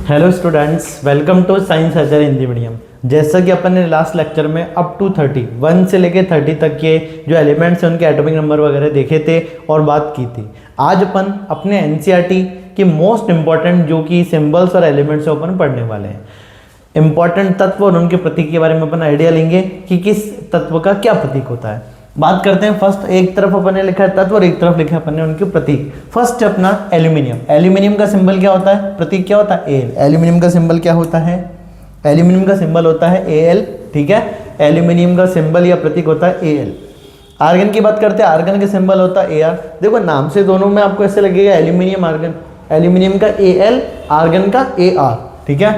Hello students, welcome to science हजर Hindi medium. जैसा कि अपन ने लास्ट लेक्चर में अप टू 30 1 से लेके 30 तक के जो एलिमेंट्स हैं उनके एटॉमिक नंबर वगैरह देखे थे और बात की थी। आज अपन अपने एनसीईआरटी की मोस्ट इंपॉर्टेंट जो कि सिंबल्स और एलिमेंट्स हैं अपन पढ़ने वाले हैं। इंपॉर्टेंट तत्व और उनके प्रतीक के बारे में अपन आइडिया लेंगे कि किस तत्व का क्या प्रतीक होता है। बात करते हैं। फर्स्ट एक तरफ अपन ने लिखा है तत्व और एक तरफ लिखा है अपन ने उनके प्रतीक। फर्स्ट अपना एल्यूमिनियम। एल्यूमिनियम का सिंबल क्या होता है, प्रतीक क्या होता है, एल। एल्यूमिनियम का सिंबल क्या होता है, एल्यूमिनियम का सिंबल होता है एल। ठीक है, एल्यूमिनियम का सिंबल या प्रतीक होता है एल। आर्गन की बात करते हैं, आर्गन का सिंबल होता है एआर। देखो नाम से दोनों में आपको ऐसे लगेगा एल्यूमिनियम आर्गन, एल्यूमिनियम का एल, आर्गन का एआर। ठीक है,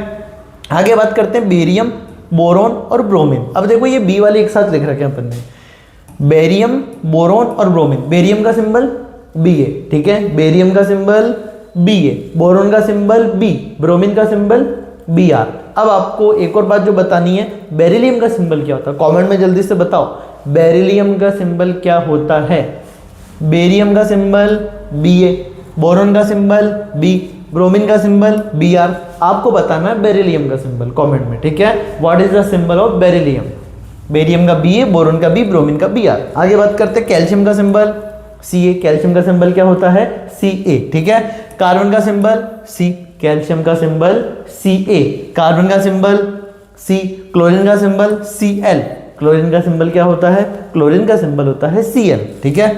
आगे बात करते हैं बेरियम, बोरोन और ब्रोमीन। अब देखो ये बी वाले एक साथ लिख रखे हैं अपन ने, बेरियम, बोरोन और ब्रोमीन। बेरियम का सिंबल बी है, ठीक है, बेरियम का सिंबल बी है, बोरोन का सिंबल बी, ब्रोमीन का सिंबल बी आर। अब आपको एक और बात जो बतानी है, बेरिलियम का सिंबल क्या होता है, कमेंट में जल्दी से बताओ बेरिलियम का सिंबल क्या होता है। बेरियम का सिंबल बी है, बोरोन का सिंबल बी, ब्रोमीन का सिंबल बी आर। आपको बताना है बेरिलियम का सिंबल कमेंट में, ठीक है। What is the symbol of beryllium. Barium का बी है, बोरोन का बी, ब्रोमीन का बी आर। आगे बात करते हैं कैल्शियम का सिंबल सी ए। कैल्शियम का सिंबल क्या होता है, सी ए। ठीक है, कार्बन का सिंबल सी, कैल्शियम का सिंबल सी ए, कार्बन का सिंबल सी, क्लोरीन का सिंबल सी एल। क्लोरीन का सिंबल क्या होता है, क्लोरीन का सिंबल होता है सी एल। ठीक है,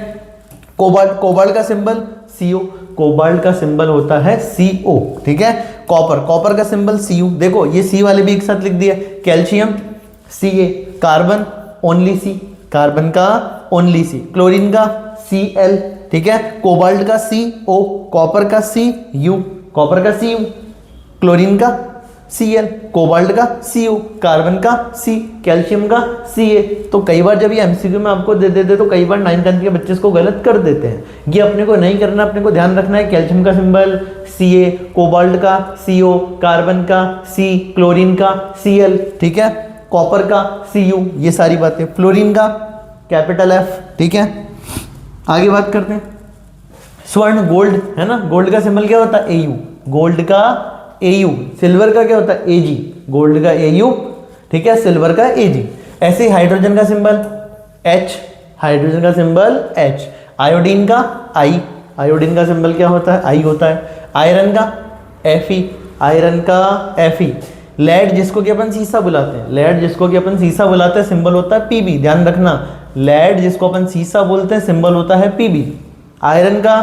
कोबाल्ट, कोबाल्ट का सिंबल सी ओ, कोबाल्ट का सिंबल होता है सी ओ। ठीक है, कॉपर, कॉपर का सिंबल सी यू। देखो ये सी वाले भी एक साथ लिख दिया, calcium C A, carbon only C, carbon का ओनली सी, क्लोरीन का सी एल। ठीक है, कोबाल्ट का सी ओ, कॉपर का सी यू, कॉपर का सी यू, क्लोरीन का सी एल, कोबाल्ट का सी यू, कार्बन का सी, कैल्शियम का सी ए। तो कई बार जब ये एमसीक्यू में आपको दे देते तो कई बार 9th 10th के बच्चे इसको गलत कर देते हैं। ये अपने को नहीं करना, अपने को ध्यान रखना है कैल्शियम का सिंबल सी ए, कोबाल्ट का सी ओ, कार्बन का सी, क्लोरीन का सी एल। ठीक है, कॉपर का सी यू, ये सारी बातें। फ्लोरीन का कैपिटल एफ। ठीक है, आगे बात करते हैं स्वर्ण, गोल्ड है ना, गोल्ड का सिंबल क्या होता है ए यू, गोल्ड का ए यू। सिल्वर का क्या होता है ए जी, गोल्ड का ए यू, ठीक है, सिल्वर का ए जी। ऐसे ही हाइड्रोजन का सिंबल एच, हाइड्रोजन का सिंबल एच। आयोडीन का आई, आयोडीन का सिंबल क्या होता है, आई होता है। आयरन का एफ ई, आयरन का एफ ई। लेड जिसको कि अपन सीसा बुलाते हैं, लेड जिसको कि अपन सीसा बुलाते हैं, सिंबल होता है पीबी। ध्यान रखना, लेड जिसको अपन सीसा बोलते हैं सिंबल होता है पीबी। आयरन का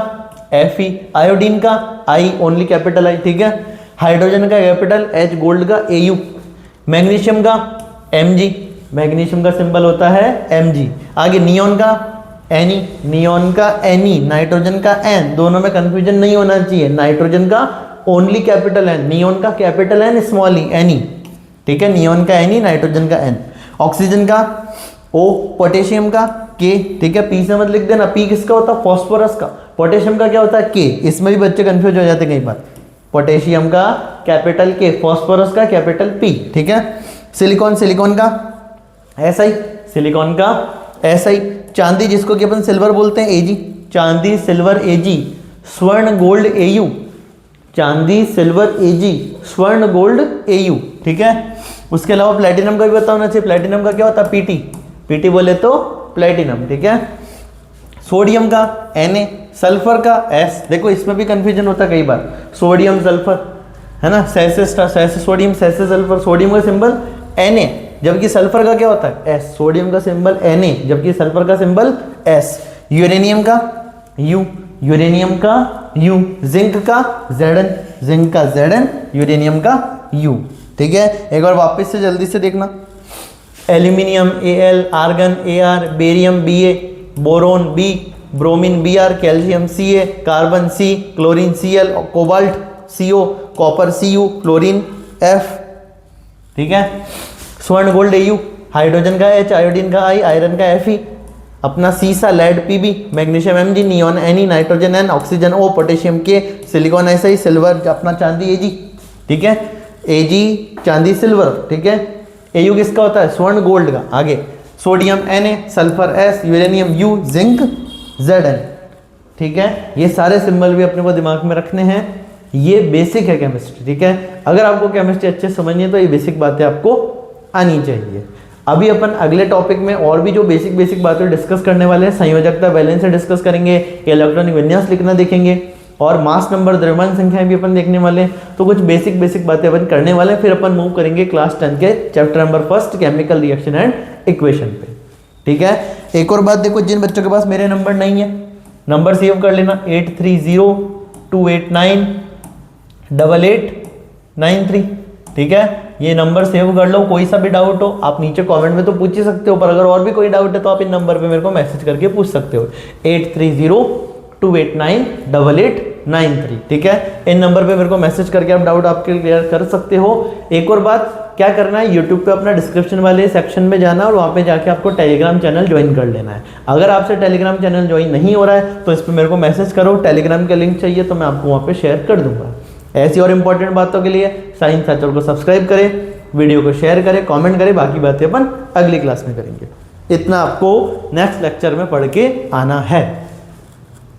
एफ ई, आयोडीन का आई, ओनली कैपिटल आई। ठीक है, हाइड्रोजन का कैपिटल एच, गोल्ड का ए यू। मैग्नीशियम का एम जी, मैग्नीशियम का सिंबल होता है एम जी। आगे नियोन का एनी, नियोन का एनी, नाइट्रोजन का एन। दोनों में कंफ्यूजन नहीं होना चाहिए, नाइट्रोजन का ओनली कैपिटल एन, नियोन का कैपिटल एन स्मॉल ई, एनी। ठीक है, नियोन का एनी, नाइट्रोजन का एन। ऑक्सीजन का ओ, पोटेशियम का के। ठीक है, पी से मत लिख देना, पी किसका होता है, फॉस्फोरस का। पोटेशियम का क्या होता है के, इसमें भी बच्चे कंफ्यूज हो जाते हैं कई बार। पोटेशियम का कैपिटल के, फॉस्फोरस का कैपिटल पी। ठीक है, सिलिकॉन, सिलिकॉन का ऐसा ही, सिलिकॉन का ऐसा ही। चांदी जिसको कि अपन सिल्वर बोलते हैं एजी, चांदी सिल्वर एजी। स्वर्ण गोल्ड एयू, चांदी सिल्वर एजी, स्वर्ण गोल्ड एयू। ठीक है, उसके अलावा प्लेटिनम का भी पता होना चाहिए। प्लेटिनम का क्या होता है पीटी, पीटी बोले तो प्लेटिनम। ठीक है, सोडियम का Na, सल्फर का S। देखो इसमें भी कंफ्यूजन होता है कई बार, सोडियम सल्फर है ना, सैसे सोडियम, सैसे सल्फर। सोडियम का सिंबल Na, जबकि सल्फर का क्या होता है S। सोडियम का सिंबल Na, जबकि सल्फर का सिंबल S। यूरेनियम का U, यूरेनियम का U। जिंक का Zn, जिंक का Zn, यूरेनियम का U। ठीक है, एक बार वापस से जल्दी से देखना, aluminium Al, argon Ar, barium Ba, boron B, bromine B R, calcium C A, carbon C, chlorine C L, cobalt C O, copper C U, fluorine F. ठीक है, स्वर्ण गोल्ड ए यू, हाइड्रोजन का H, iodine का I, iron का F E. अपना सीसा lead PB, magnesium M G, neon N E, nitrogen N, oxygen O, potassium K, silicon ऐसा ही, सिल्वर अपना चांदी ए जी। ठीक है, ए जी चांदी सिल्वर। ठीक है, ए यू किसका होता है, स्वर्ण गोल्ड का। आगे sodium Na, sulphur S, uranium U, zinc Zn। ठीक है, ये सारे सिंबल भी अपने को दिमाग में रखने हैं। ये बेसिक है केमिस्ट्री, ठीक है। अगर आपको केमिस्ट्री अच्छे समझनी है तो ये बेसिक बातें आपको आनी चाहिए। अभी अपन अगले टॉपिक में और भी जो बेसिक बातें डिस्कस करने वाले हैं, संयोजकता बैलेंस से डिस्कस करेंगे, इलेक्ट्रॉनिक विन्यास लिखना देखेंगे और मास नंबर द्रव्यमान संख्याएं भी अपन देखने वाले हैं। तो कुछ बेसिक बातें अपन करने वाले हैं, फिर अपन मूव करेंगे क्लास 10 के chapter number 1 chemical reaction and equation पे, ठीक है। एक और बात देखो, जिन बच्चों के पास मेरे नंबर नहीं है, नंबर सेव कर लेना 8302898893, ठीक है। ये नंबर सेव कर लो, कोई सा भी डाउट हो आप नीचे कमेंट में तो पूछ ही सकते हो, पर अगर और भी कोई डाउट है तो आप इन नंबर पे मेरे को मैसेज करके पूछ सकते हो 8302898893, ठीक है। इन नंबर पे मेरे को मैसेज करके आप डाउट आपके क्लियर कर सकते हो। एक और बात, क्या करना है, यूट्यूब पे अपना डिस्क्रिप्शन वाले सेक्शन में जाना और वहाँ पे जाके आपको टेलीग्राम चैनल ज्वाइन कर लेना है। अगर आपसे टेलीग्राम चैनल ज्वाइन नहीं हो रहा है तो इस पर मेरे को मैसेज करो, टेलीग्राम का लिंक चाहिए तो मैं आपको वहाँ पे शेयर कर दूंगा। ऐसी और इंपॉर्टेंट बातों के लिए साइंस चैनल को सब्सक्राइब करें, वीडियो को शेयर करें, कमेंट करें, बाकी बातें अपन अगली क्लास में करेंगे। इतना आपको नेक्स्ट लेक्चर में पढ़ के आना है।